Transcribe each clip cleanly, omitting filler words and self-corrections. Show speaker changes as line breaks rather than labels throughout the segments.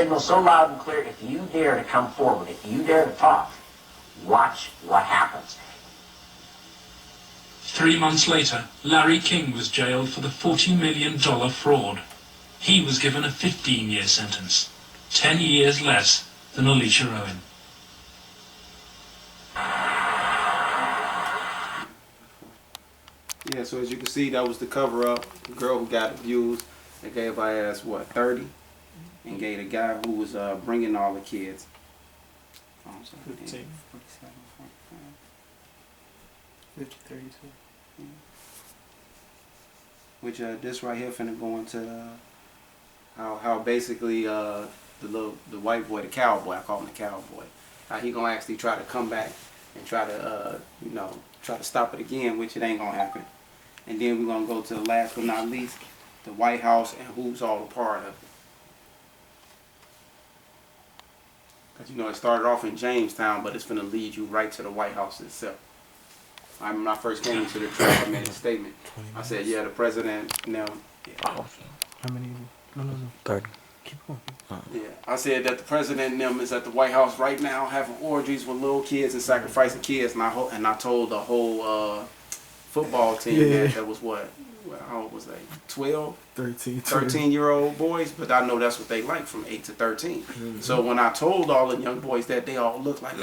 Signal so loud and clear, if you dare to come forward, if you dare to talk, watch what happens.
3 months later, Larry King was jailed for the $40 million fraud. He was given a 15-year sentence, 10 years less than Alicia Owen.
Yeah, so as you can see, that was the cover-up. The girl who got abused, they gave her ass, what, 30? And gave the guy who was bringing all the kids.
15. 50, 32.
Which this right here finna go into how basically the white boy, the cowboy, I call him the cowboy, how he gonna actually try to come back and try to try to stop it again, which it ain't gonna happen. And then we're gonna go to the last but not least, the White House and who's all a part of it. Cause it started off in Jamestown, but it's finna lead you right to the White House itself. When I first came into the trial, I made a statement. I said, yeah, the president now. Yeah.
How many? No.
30.
Keep going.
Yeah, I said that the president and them is at the White House right now having orgies with little kids and sacrificing kids, and I told the whole football team that was what? How old was they? 12? 13-year-old boys, but I know that's what they like from 8 to 13. Mm-hmm. So when I told all the young boys that, they all looked like,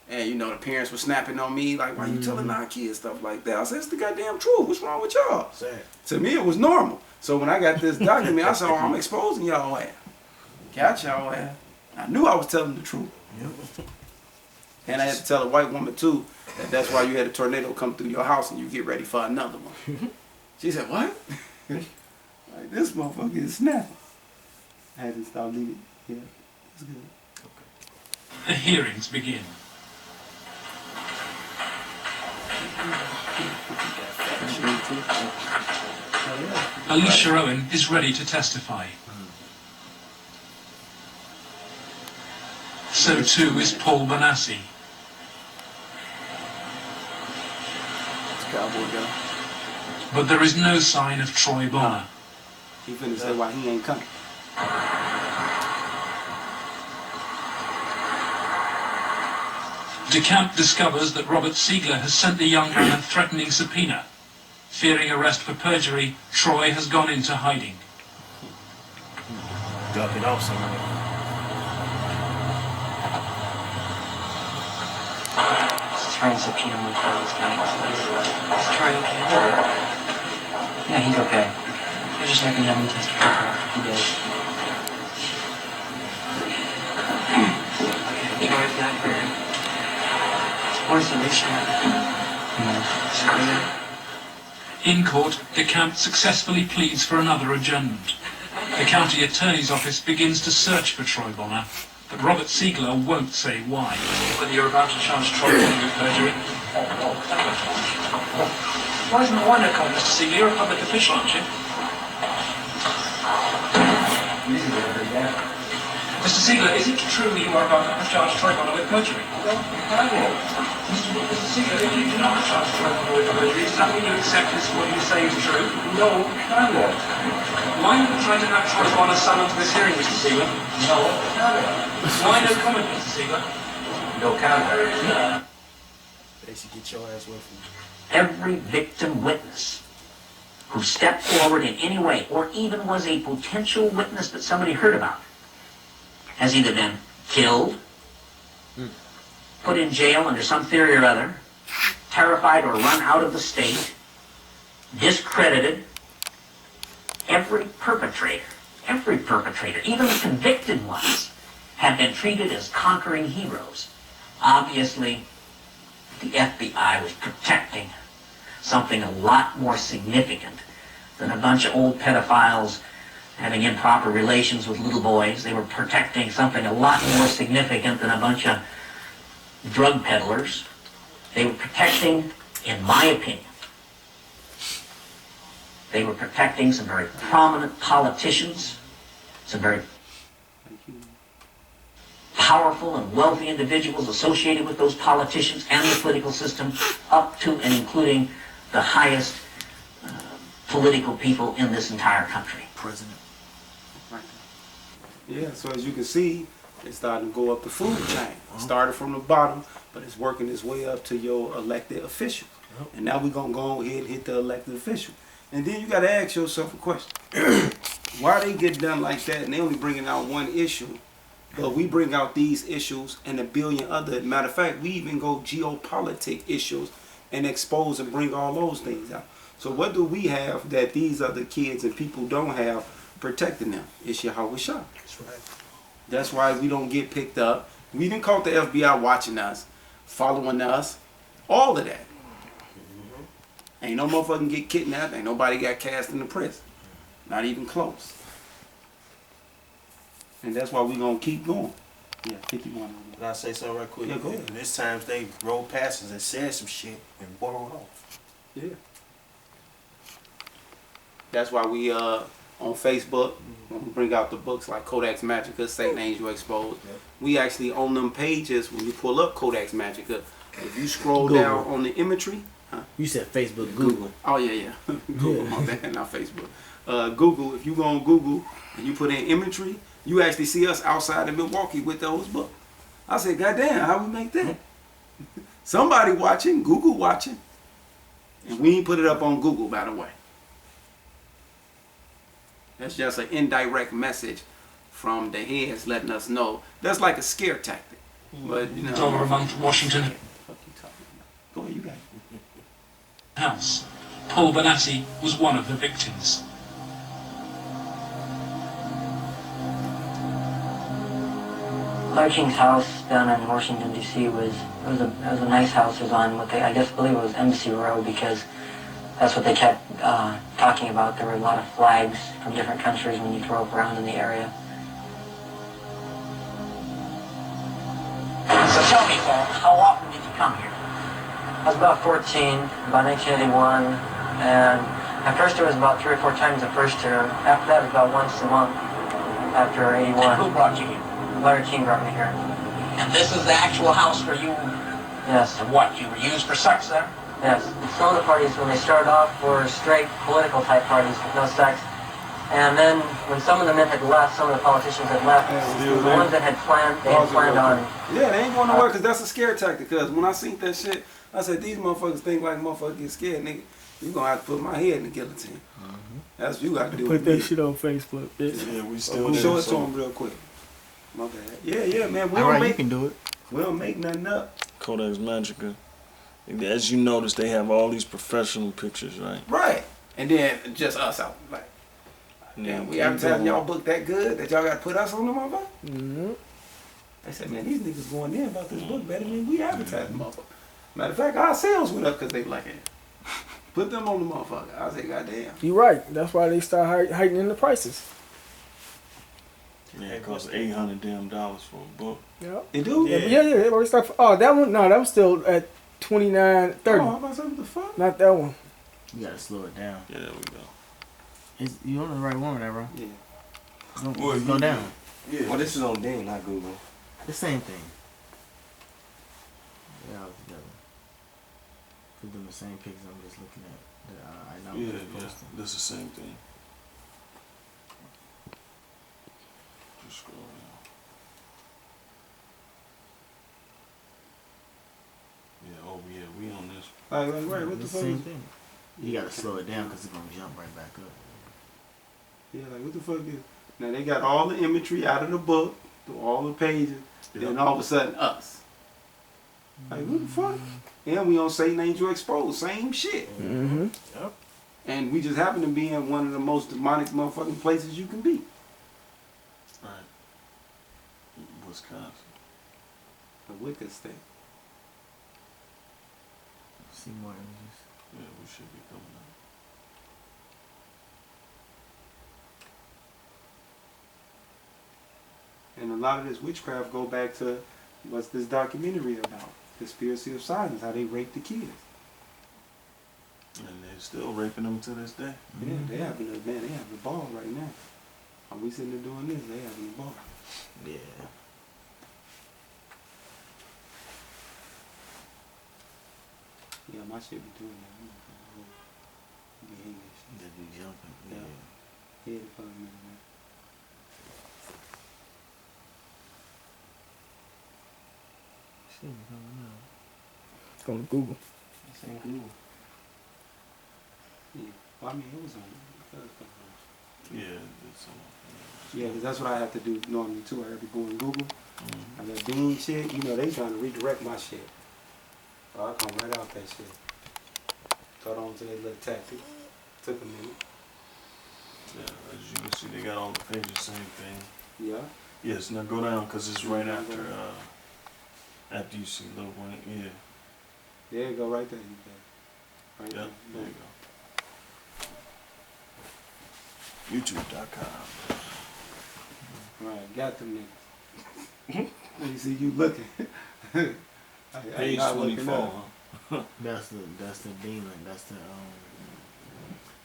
and the parents were snapping on me like, why you telling our kids stuff like that? I said, it's the goddamn truth. What's wrong with y'all? To me, it was normal. So when I got this document, I said, I'm exposing y'all ass. Got y'all ass. I knew I was telling the truth. Yep. And I had to tell a white woman too that's why you had a tornado come through your house and you get ready for another one. She said, what? Like, this motherfucker is snapping. I had to stop leaving. Yeah, it's good.
The hearings begin. Alicia Owen is ready to testify. So too is Paul Bonassi.
Cowboy guy.
But there is no sign of Troy Bonner.
He finna say why he ain't coming.
DeCamp discovers that Robert Siegler has sent the young man a threatening subpoena. Fearing arrest for perjury, Troy has gone into hiding.
Duck it off somewhere.
Trying subpoena him for this guy. Is Troy okay? Yeah, he's okay. They're just not gonna have him testify for a few days. Troy's not here. Where's Alicia?
In court, DeCamp successfully pleads for another adjournment. The county attorney's office begins to search for Troy Bonner, but Robert Siegler won't say why.
Whether you're about to charge Troy Bonner with perjury. Why isn't the one that called, Mr. Siegler? You're a public official, aren't you? Mr. Siegler, is it true you are about to charge Troy Bonner with perjury? Mr. Siegler, if you do not charge Troy Bonner with perjury, does that mean you accept this what you say is true? No, why are you trying to have Troy Bonner summoned to this hearing, Mr. Siegler? No, why no comment, Mr. Siegler? No comment.
They should get your ass with them.
Every victim witness who stepped forward in any way, or even was a potential witness that somebody heard about, has either been killed, put in jail under some theory or other, terrified or run out of the state, discredited. Every perpetrator, even the convicted ones, have been treated as conquering heroes. Obviously, the FBI was protecting something a lot more significant than a bunch of old pedophiles having improper relations with little boys. They were protecting something a lot more significant than a bunch of drug peddlers. They were protecting, in my opinion, they were protecting some very prominent politicians, some very powerful and wealthy individuals associated with those politicians and the political system, up to and including the highest political people in this entire country.
President.
Yeah, so as you can see, it's starting to go up the food chain. It started from the bottom, but it's working its way up to your elected officials. And now we're going to go ahead and hit the elected official. And then you got to ask yourself a question. Why they get done like that and they only bringing out one issue, but we bring out these issues and a billion other. Matter of fact, we even go geopolitic issues and expose and bring all those things out. So what do we have that these other kids and people don't have protecting them? It's Yahweh Shah.
That's right.
That's why we don't get picked up. We didn't call the FBI watching us, following us, all of that. Ain't no motherfucking get kidnapped. Ain't nobody got cast into prison. Not even close. And that's why we gonna keep going. Yeah, 51.
Can I say something right quick?
Yeah, go ahead.
And this times they rolled past us and said some shit and borrowed off.
Yeah. That's why we on Facebook, when we bring out the books like Kodak's Magica, Satan Angel Exposed, we actually on them pages, when you pull up Kodak's Magica, if you scroll
Google.
down on the imagery,
You said Facebook, Google.
oh yeah, Google, my bad, not Facebook. Google, if you go on Google and you put in imagery, you actually see us outside of Milwaukee with those books. I said, goddamn, how we make that? Somebody watching, Google watching. And we ain't put it up on Google, by the way. That's just an indirect message from the heads letting us know. That's like a scare tactic. But, you know.
Dollar a month, Washington
What you talking about? Go ahead, you got it.
House. Paul Benassi was one of the victims.
Larry King's house down in Washington, D.C. was a nice house. It was on what they, I guess, believe it was Embassy Row, because that's what they kept talking about. There were a lot of flags from different countries when you drove around in the area.
So tell me, Paul, how often did you come here?
I was about 14, about 1981, and at first it was about 3 or 4 times the first year. After that, it was about once a month after
Who
81.
brought you here?
Larry King brought me here.
And this is the actual house where you,
Yes,
and what, you were used for sex there?
yes. Some of the parties, when they started off, were straight political type parties with no sex. And then, when some of the men had left, some of the politicians had left,
still
the
there.
ones that had planned, they had planned on.
Yeah, they ain't going nowhere because that's a scare tactic. Because when I seen that shit, I said, these motherfuckers think like motherfuckers get scared, nigga. You gonna have to put my head in the guillotine. That's what you got to do.
Put that shit on Facebook, bitch.
Yeah, we still there.
Show it to them real quick. My bad. Yeah, man. We
All
don't
right, you
make
can do it.
we don't make nothing up.
Kodak's Magica. As you notice, they have all these professional pictures, right?
Right. And then just us out. Like,
Yeah,
damn, we advertising y'all book that good that y'all got to put us on the motherfucker?
Mm-hmm.
They said, man, these niggas going in about this book better than we advertising motherfucker. Matter of fact, our sales went up because they like it. Put them on the motherfucker. I said, goddamn.
You're right. That's why they start heightening the prices.
Yeah, it costs $800 damn for a book.
Yeah.
It do?
Yeah, they already start. Oh, that one? No, that was still at $29.30.
Oh, I'm about to say, what the fuck?
Not that one.
You gotta slow it down.
Yeah, there we go.
You on the right one there, bro.
Yeah.
It's go down.
Yeah. Well, this is on Ding, not Google.
The same thing. Yeah, all together. Put them the same pictures I'm just looking at. That I know
Yeah,
just
yeah,
posting.
that's the same thing. Just scroll down. Yeah, oh yeah, we on this.
Right, what the
It's
fuck?
same thing. You gotta slow it down because it's gonna jump right back up.
Yeah, like, what the fuck is... Now, they got all the imagery out of the book, through all the pages, then all of a sudden, us. Like, what the fuck? And we on Satan Angel Exposed, same shit.
Mm-hmm.
And we just happen to be in one of the most demonic motherfucking places you can be.
Right. Wisconsin.
The wicked state.
See more images.
Yeah, we should be coming up.
And a lot of this witchcraft go back to what's this documentary about? Conspiracy of Silence, how they rape the kids.
And they're still raping them to this day.
Yeah, they having a ball right now. Are we sitting there doing this? They having a ball.
Yeah.
Yeah, my shit be doing that. Be English.
They be jumping.
Yeah.
Yeah.
Yeah, the fuck, man.
Shit, coming up. It's going to Google.
It's in Google. Yeah. Well, I mean, it was on.
Yeah, it's
Yeah, because that's what I have to do normally too. I have to go in Google. I got Bing shit. You know, they trying to redirect my shit. So I come right out that shit. Caught on to their little tactic. Took a minute.
Yeah, as you can see, they got all the pages, same thing.
Yeah.
Yes, now go down because it's right after after you see Lil Wayne. Yeah.
There you go, right there. You got right
Yep, there
there.
you go. YouTube.com.
Right, got them niggas. You see, you looking.
Page
not looking
24,
up.
huh?
That's the demon. That's the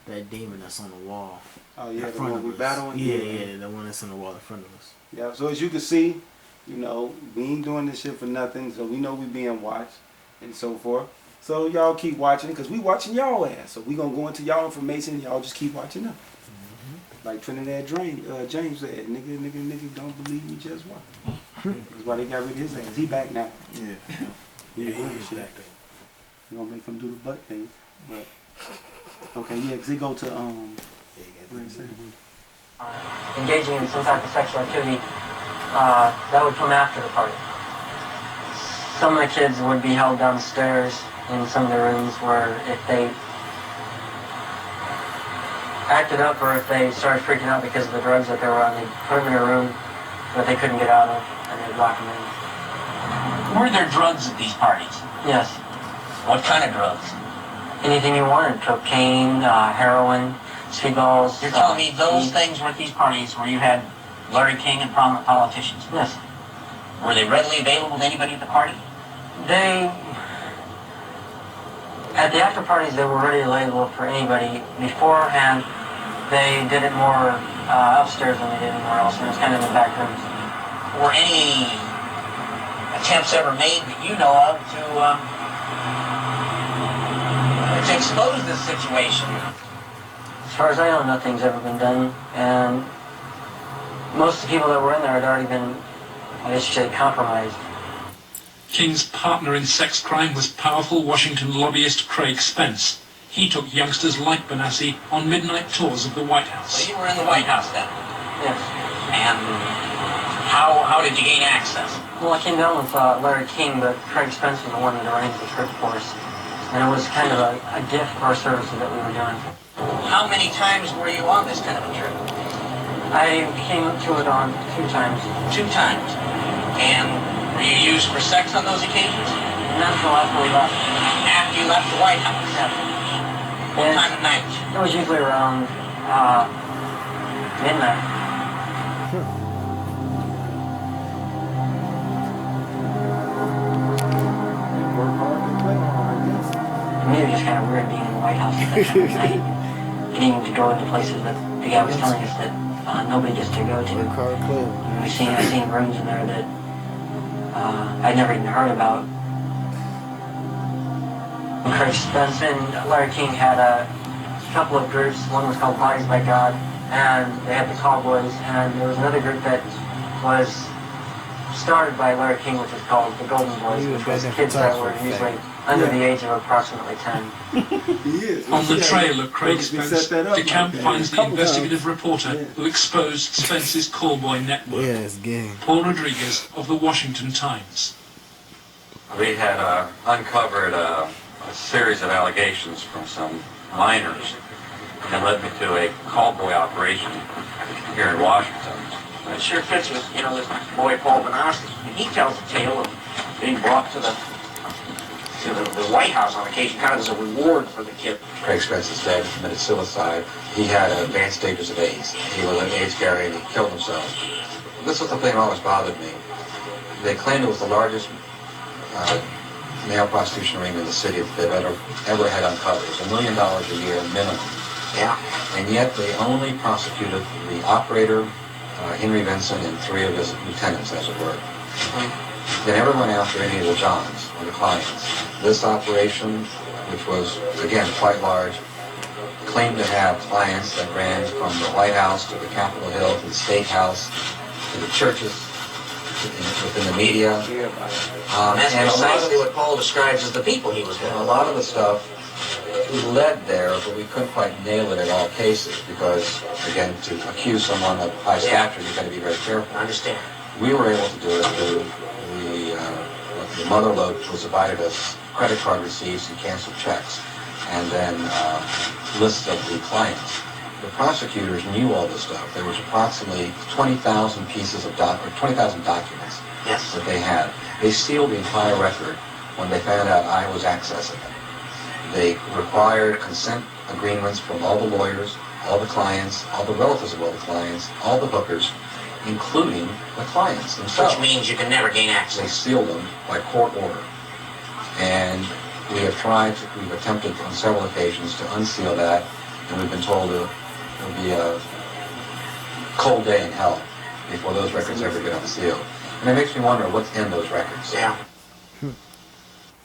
that demon that's on the wall.
Oh yeah,
in
the
front
one
of
we
us.
battling.
Yeah, the one that's on the wall in front of us.
Yeah, so as you can see, you know, we ain't doing this shit for nothing, so we know we being watched and so forth. So y'all keep watching, because we watching y'all ass. So we going to go into y'all information, y'all just keep watching them. Like Trinidad James said, nigga, don't believe me, just watch. That's why they got rid of his ass. He back now.
Yeah.
He doing shit. We going to make him do the butt thing. But, okay, yeah, because he go to, where is it?
Engaging in some type of sexual activity, that would come after the party. Some of the kids would be held downstairs in some of the rooms where if they acted up or if they started freaking out because of the drugs that they were on, they'd put them in a room that they couldn't get out of and they'd lock them in.
Were there drugs at these parties?
Yes.
What kind of drugs?
Anything you wanted. Cocaine, heroin, speedballs.
You're telling me those things were at these parties where you had Larry King and prominent politicians?
Yes.
Were they readily available to anybody at the party?
At the after parties, they were readily available for anybody. Beforehand, they did it more upstairs than they did anywhere else, and it was kind of in the back rooms.
Were any attempts ever made that you know of to expose this situation?
As far as I know, nothing's ever been done, and most of the people that were in there had already been, I guess you say, compromised.
King's partner in sex crime was powerful Washington lobbyist Craig Spence. He took youngsters like Benassi on midnight tours of the White House.
So you were in the White House then?
Yes.
And how did you gain access?
Well, I came down with Larry King, but Craig Spence was the one that arranged the trip for us. And it was kind of a gift for our services that we were doing.
How many times were you on this kind of a trip?
I came to it on 2 times.
2 times. And were you used for sex on those occasions?
Not until after we left.
After you left the White House?
Yeah.
What time of night?
It was usually around midnight.
Work hard and play hard, I guess.
To me, it was just kind of weird being in the White House at that time of night. Getting to go into places that the guy was telling us that nobody gets to go to.
Car club.
I seen rooms in there that I'd never even heard about. Craig Spence and Larry King had a couple of groups. One was called Bodies by God, and they had the Cowboys, and there was another group that was started by Larry King, which was called the Golden Boys, which was kids that were usually under the age of approximately 10.
He is.
On the trail of Craig
We
Spence,
set that up
the camp
like that.
finds the
Couple
investigative
times.
reporter who exposed Spence's callboy network,
Yeah, it's gay.
Paul Rodriguez of the Washington Times.
We had uncovered a series of allegations from some minors that led me to a callboy operation here in Washington.
It sure fits with, this boy Paul Benassi. And he tells the tale of being brought to the White House on occasion, kind of as a reward for the kid.
Craig Spence is dead, committed suicide. He had advanced stages of AIDS. He was an AIDS carrier and he killed himself. This was the thing that always bothered me. They claimed it was the largest male prostitution ring in the city that they've ever had uncovered. It was $1 million a year minimum.
Yeah.
And yet they only prosecuted the operator, Henry Vincent, and 3 of his lieutenants, as it were. They never went after any of the Johns or the clients. This operation, which was, again, quite large, claimed to have clients that ran from the White House to the Capitol Hill to the State House to the churches. within the media.
And that's
And a lot
precisely
of,
what Paul describes as the people he was with.
a lot of the stuff led there, but we couldn't quite nail it in all cases because, again, to accuse someone of high stature, you've got to be very careful.
I understand.
We were able to do it through the mother lode was provided us credit card receipts and canceled checks, and then lists of the clients. The prosecutors knew all this stuff. There was approximately 20,000 pieces of 20,000 documents
Yes.
that they had. They sealed the entire record when they found out I was accessing it. They required consent agreements from all the lawyers, all the clients, all the relatives of all the clients, all the hookers, including the clients themselves.
Which means you can never gain
They
access.
sealed them by court order. And we've attempted on several occasions to unseal that, and we've been told it'll be a cold day in hell before those records ever get unsealed. And it makes me wonder what's in those records.
Yeah.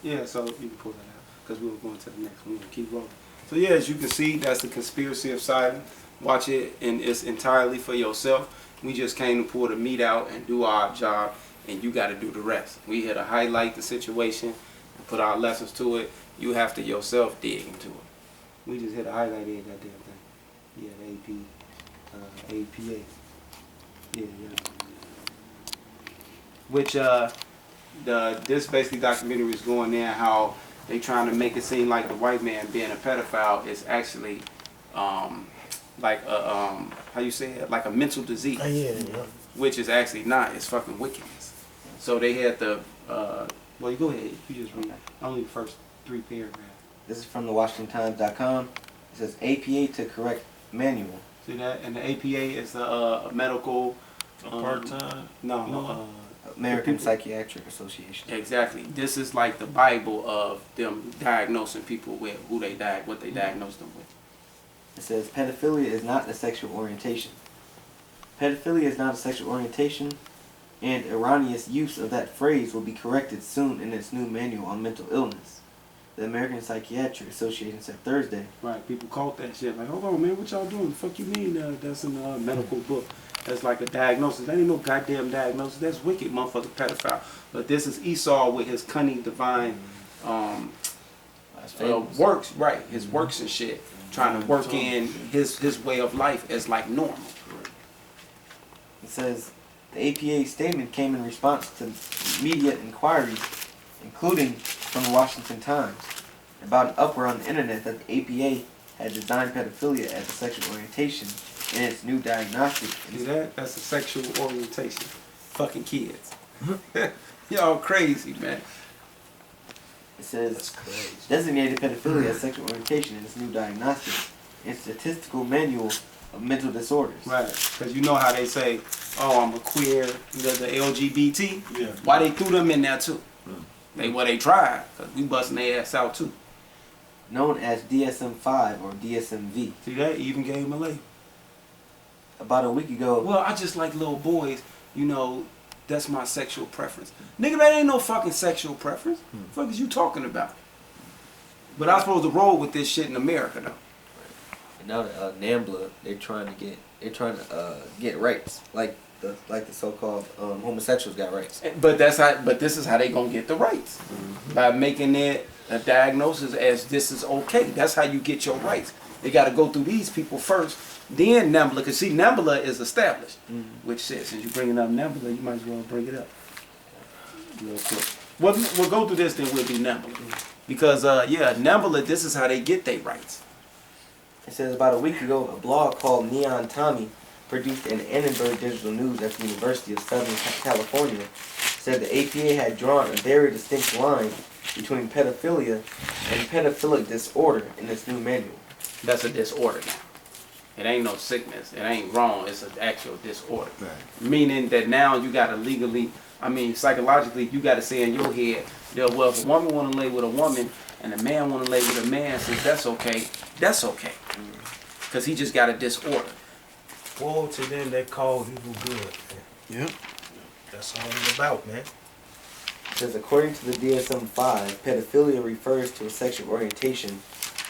Yeah, so you can pull that out because we were going to the next one. We're going to keep rolling. So yeah, as you can see, that's the conspiracy of silence. Watch it, and it's entirely for yourself. We just came to pull the meat out and do our job, and you got to do the rest. We here to highlight the situation and put our lessons to it. You have to yourself dig into it. We just hit to highlight every goddamn thing. Yeah, the APA. Yeah. Which this basically documentary is going there how they trying to make it seem like the white man being a pedophile is actually like a how you say it, like a mental disease.
Yeah.
Which is actually not. It's fucking wickedness. So they had the well, you go ahead. You just read only the first 3 paragraphs.
This is from the WashingtonTimes.com. It says APA to correct manual.
See that? And the APA is a medical
Apartheid?
no.
American
people-
Psychiatric Association.
Exactly. This is like the Bible of them diagnosing people with what they diagnosed them with.
It says pedophilia is not a sexual orientation. Pedophilia is not a sexual orientation, and erroneous use of that phrase will be corrected soon in its new manual on mental illness. The American Psychiatric Association said Thursday.
Right. People caught that shit. Like, hold on, man, what y'all doing? The fuck you mean that's in a medical book? That's like a diagnosis. That ain't no goddamn diagnosis. That's wicked, motherfucker, pedophile. But this is Esau with his cunning divine works, right? His works and shit, trying to work in his way of life as like normal.
It says the APA statement came in response to media inquiries, including from the Washington Times, about an uproar on the internet that the APA had designed pedophilia as a sexual orientation in its new diagnostic.
See that? That's a sexual orientation. Fucking kids. Y'all crazy, man.
It says designated pedophilia as sexual orientation in its new diagnostic and statistical manual of mental disorders.
Right. Because you know how they say, oh, I'm a queer, the LGBT.
Yeah.
Why they threw them in there too? They tried. Because we busting their ass out too.
Known as DSM-5 or DSM-V.
See that? Even gave him a label.
About a week ago,
Well, I just like little boys, you know, that's my sexual preference. Nigga, that ain't no fucking sexual preference. What the fuck is you talking about? But I'm supposed to roll with this shit in America though.
and now NAMBLA, they're trying to get rights, like the so-called homosexuals got rights.
But this is how they gonna get the rights. By making it a diagnosis as this is okay. That's how you get your rights. They gotta go through these people first. Then NAMBLA, because see, NAMBLA is established. Which says, since you're bringing up NAMBLA, you might as well bring it up. Real quick. We'll go through this, then we'll do NAMBLA. Because, NAMBLA, this is how they get their rights.
It says about a week ago, a blog called Neon Tommy, produced in Annenberg Digital News at the University of Southern California, said the APA had drawn a very distinct line between pedophilia and pedophilic disorder in its new manual.
That's a disorder now. It ain't no sickness. It ain't wrong. It's an actual disorder.
Right.
Meaning that now you got to legally, psychologically, you got to say in your head, that, well, if a woman want to lay with a woman and a man want to lay with a man, since that's okay, that's okay. Because he just got a disorder.
Woe to them that call evil good.
Yep.
That's all it's about, man.
It says according to the DSM-5, pedophilia refers to a sexual orientation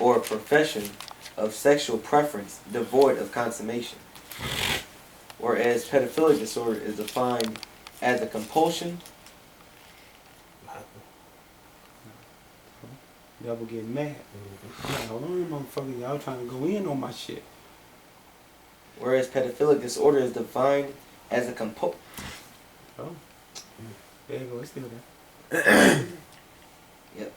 or a profession of sexual preference devoid of consummation. Whereas pedophilic disorder is defined as a compulsion.
Devil getting mad. Like, hold on, motherfucker. Y'all trying to go in on my shit.
Whereas pedophilic disorder is defined as a compulsion.
Oh. There you go. It's still there.
Yep.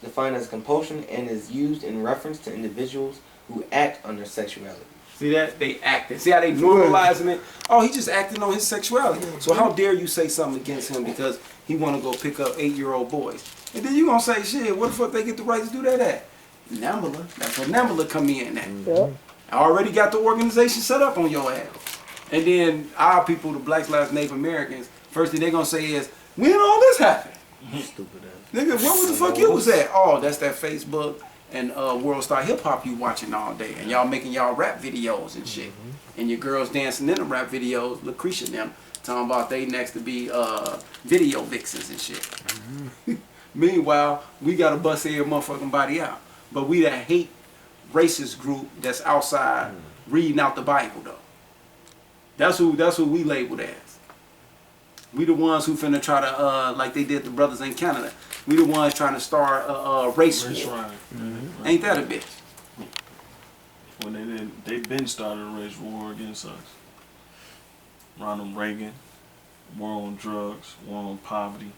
Defined as compulsion and is used in reference to individuals who act on their sexuality.
See that? They acting. See how they normalizing it? Oh, he just acting on his sexuality. So how dare you say something against him because he want to go pick up 8-year-old boys? And then you gonna say, shit, what the fuck they get the right to do that at? NAMBLA. That's where NAMBLA come in at.
Yep.
I already got the organization set up on your ass. And then our people, the Black Lives Native Americans, first thing they gonna say is, when all this happened?
Stupid ass.
Nigga, what the fuck you was at? Oh, that's that Facebook and World Star Hip Hop you watching all day. And y'all making y'all rap videos and shit. And your girls dancing in the rap videos, Lucretia and them, talking about they next to be video vixens and shit. Meanwhile, we got to bust every motherfucking body out. But we that hate racist group that's outside reading out the Bible though. That's who we labeled as. We the ones who finna try to like they did the brothers in Canada. We the ones trying to start a race war.
Right.
Ain't that a bitch?
When they been started a race war against us. Ronald Reagan, war on drugs, war on poverty.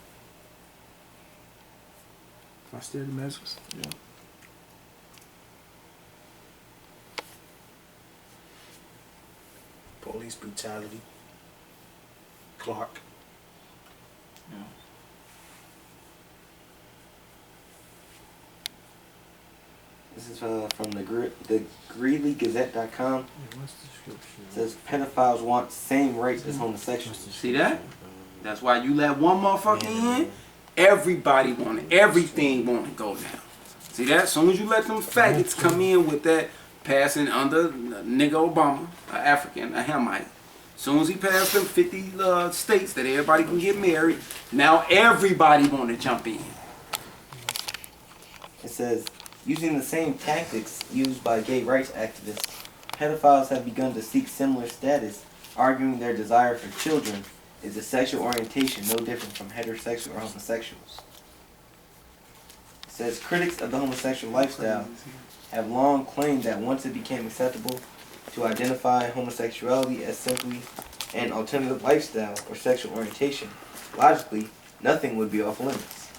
Austerity measures.
Yeah.
Police brutality. Clark.
Yeah.
This is from the GreeleyGazette.com.
What's the description?
It says pedophiles want same rights as homosexuals.
See that? That's why you let one motherfucker in, everybody want it. Everything want to go down. See that? As soon as you let them faggots come in with that passing under nigga Obama, an African, a Hamite. As soon as he passed them 50 states that everybody can get married, now everybody want to jump in.
It says, using the same tactics used by gay rights activists, pedophiles have begun to seek similar status, arguing their desire for children is a sexual orientation no different from heterosexual or homosexuals. It says, critics of the homosexual lifestyle have long claimed that once it became acceptable to identify homosexuality as simply an alternative lifestyle or sexual orientation, logically, nothing would be off limits.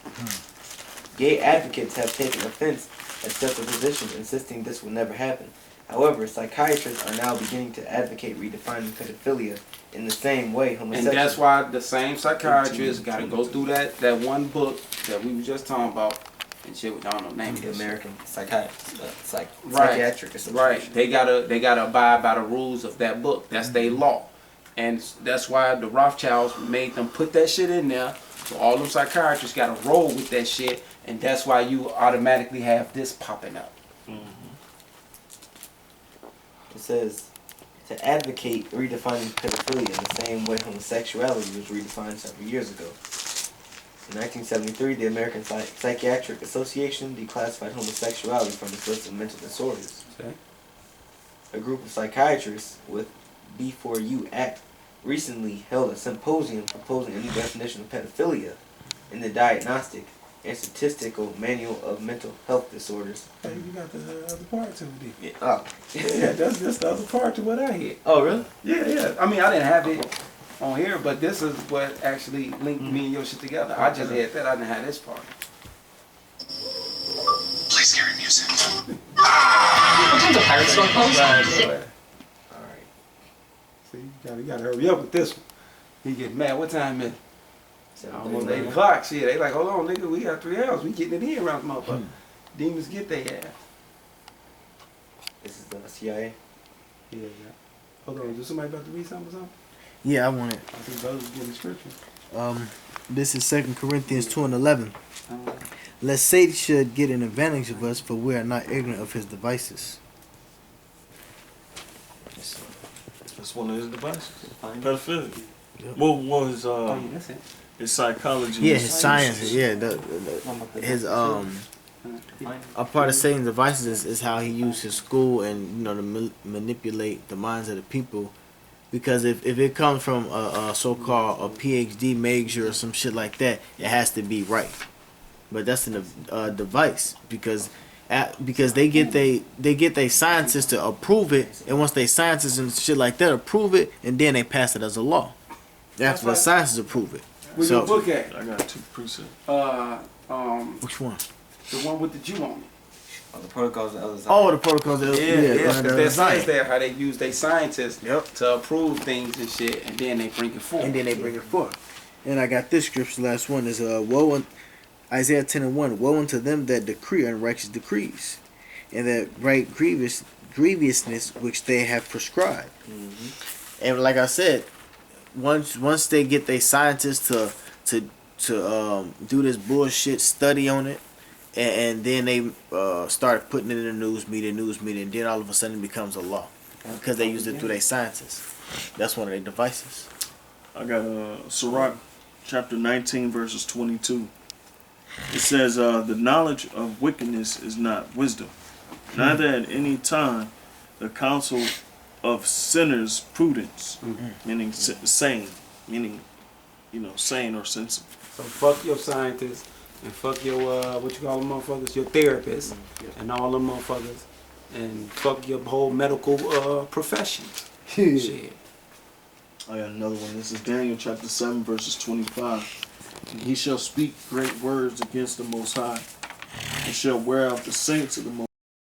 Gay advocates have taken offense at such a position, insisting this will never happen. However, psychiatrists are now beginning to advocate redefining pedophilia in the same way homosexuals.
And that's why the same psychiatrists got to go through that one book that we were just talking about and shit. We don't know the name of
the
it.
American Psychiatric Association.
Right. They gotta abide by the rules of that book. That's their law, and that's why the Rothschilds made them put that shit in there. So all them psychiatrists gotta roll with that shit, and that's why you automatically have this popping up.
It says, to advocate redefining pedophilia in the same way homosexuality was redefined several years ago. In 1973, the American Psychiatric Association declassified homosexuality from its list of mental disorders.
Okay.
A group of psychiatrists with B4U Act recently held a symposium proposing a new definition of pedophilia in the Diagnostic and Statistical Manual of Mental Health Disorders.
Hey, you got the other part to it.
Yeah. Oh.
Yeah, that's the other part to what I hit.
Oh, really?
Yeah. I mean, I didn't have it on here, but this is what actually linked me and your shit together. I just had that. I didn't have this part.
Play scary music.
What kinds of pirates store clothes?
Alright. See, you gotta hurry up with this one. He getting mad. What time is it? Almost 8 o'clock. Shit, they like, hold on, nigga, we got 3 hours. We getting it in around the motherfucker. Demons get their ass.
This is the CIA.
Yeah. Hold on, is somebody about to read something or something?
Yeah, I want it.
I think brothers getting the scripture.
This is 2 Corinthians 2:11. Lest Satan should get an advantage of us, for we are not ignorant of his devices.
That's one of his devices. Pedophilia. What was
That's it.
his psychology?
Yeah, his science. Yeah, his a part of Satan's devices is how he used his school and to manipulate the minds of the people. Because if it comes from a so-called a PhD major or some shit like that, it has to be right. But that's a device because they get they scientists to approve it, and once they scientists and shit like that approve it, and then they pass it as a law. That's when scientists approve it.
Where's your book at?
I got 2 precepts.
Which one?
The one with the Jew on it.
Oh, the protocols of Ellis.
Oh, the protocols.
Because their science there, how they use their scientists to approve things and shit, and then they bring it forth.
And I got this scripture. Last one is Isaiah 10:1. Woe unto them that decree unrighteous decrees, and that write grievousness which they have prescribed. Mm-hmm. And like I said, once they get their scientists to do this bullshit, study on it. And then they start putting it in the news media, and then all of a sudden it becomes a law because they use it through their scientists. That's one of their devices.
I got Sirach chapter 19 verses 22. It says, the knowledge of wickedness is not wisdom, neither at any time the counsel of sinners prudence, meaning sane, meaning, sane or sensible.
So fuck your scientists. And fuck your, what you call them motherfuckers? Your therapists. And all them motherfuckers. And fuck your whole medical profession. Shit.
I got another one. This is Daniel chapter 7 verses 25. And he shall speak great words against the Most High, and shall wear out the saints of the